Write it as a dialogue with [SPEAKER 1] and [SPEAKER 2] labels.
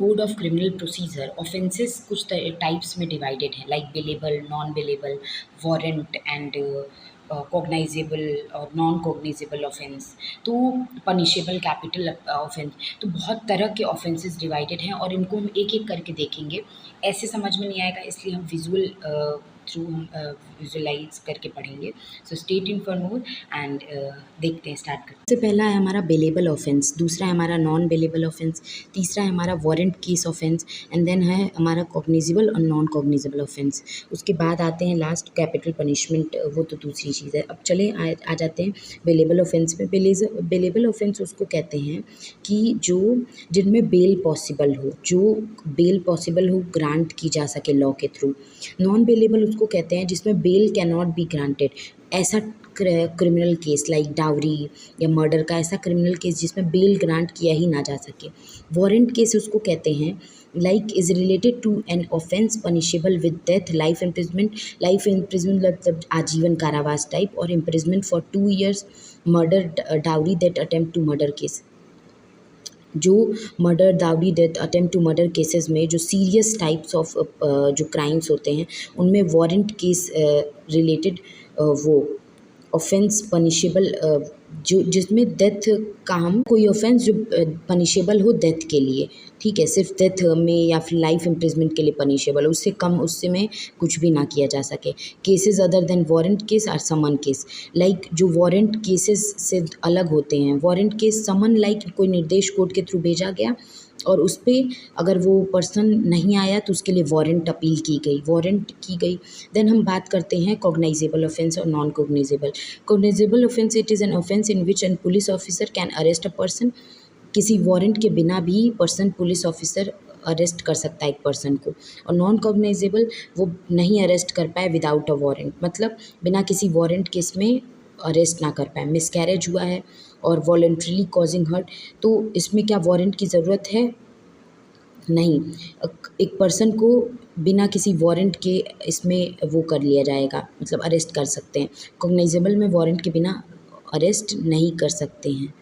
[SPEAKER 1] Code of criminal procedure offences कुछ types में divided है, like bailable, non bailable, warrant and cognisable और non cognisable offence, तो punishable, capital offence. तो बहुत तरह के ऑफेंसेस डिवाइडेड हैं और इनको हम एक एक करके देखेंगे। ऐसे समझ में नहीं आएगा, इसलिए हम विजुअल थ्रू हम विजुअलाइज करके पढ़ेंगे। So stay tuned for more and देखते हैं, स्टार्ट करते हैं। सबसे पहला है हमारा बेलेबल ऑफेंस, दूसरा है हमारा नॉन बेलेबल ऑफेंस, तीसरा है हमारा warrant case offence, and then है हमारा कॉग्निजेबल और नॉन कॉग्निजेबल ऑफेंस। उसके बाद आते हैं लास्ट कैपिटल पनिशमेंट, वो तो दूसरी चीज़ है। अब चले आ जाते हैं बेलेबल ऑफेंस पे। बेलेबल ऑफेंस उसको कहते हैं कि जो जिनमें बेल पॉसिबल हो, जो बेल पॉसिबल हो ग्रांट की जा सके लॉ के थ्रू। नॉन बेलेबल उसको कहते हैं जिसमें bail can not be granted. ऐसा क्रिमिनल केस लाइक डाउरी या मर्डर का ऐसा क्रिमिनल केस जिसमें बेल ग्रांट किया ही ना जा सके। वारंट केस उसको कहते हैं like is related to an offence punishable with death, life imprisonment मतलब आजीवन कारावास टाइप, और imprisonment for 2 years, murder, dowry, death, attempt to murder case. जो murder, dowry, death, attempt to murder cases में जो सीरियस टाइप्स ऑफ जो crimes होते हैं उनमें वारंट केस रिलेटेड वो ऑफेंस पनिशेबल, जो जिसमें डेथ का हम कोई ऑफेंस जो पनिशेबल हो डेथ के लिए, ठीक है, सिर्फ डेथ में या फिर लाइफ इम्प्रिजमेंट के लिए पनिशेबल, उससे कम, उससे में कुछ भी ना किया जा सके। Cases other than warrant case are summon case, like जो वारंट केसेस से अलग होते हैं। वारंट केस समन लाइक कोई निर्देश कोर्ट के थ्रू भेजा गया और उस पर अगर वो पर्सन नहीं आया तो उसके लिए वारंट अपील की गई, वारंट की गई। देन हम बात करते हैं कॉग्नाइजेबल ऑफेंस और non cognisable. Cognisable offence it is an offence in which N police officer can arrest a person. किसी वारंट के बिना भी पुलिस ऑफिसर अरेस्ट कर सकता है एक पर्सन को। और नॉन कॉग्नाइजेबल वो नहीं अरेस्ट कर पाए विदाउट अ वारंट, मतलब बिना किसी वारंट के इसमें अरेस्ट ना कर पाए। मिसकैरेज हुआ है और वॉलंटरीली कॉजिंग हर्ट, तो इसमें क्या वारंट की ज़रूरत है? नहीं। एक पर्सन को बिना किसी वारंट के इसमें वो कर लिया जाएगा, मतलब अरेस्ट कर सकते हैं। कॉग्नाइजेबल में वारंट के बिना अरेस्ट नहीं कर सकते हैं।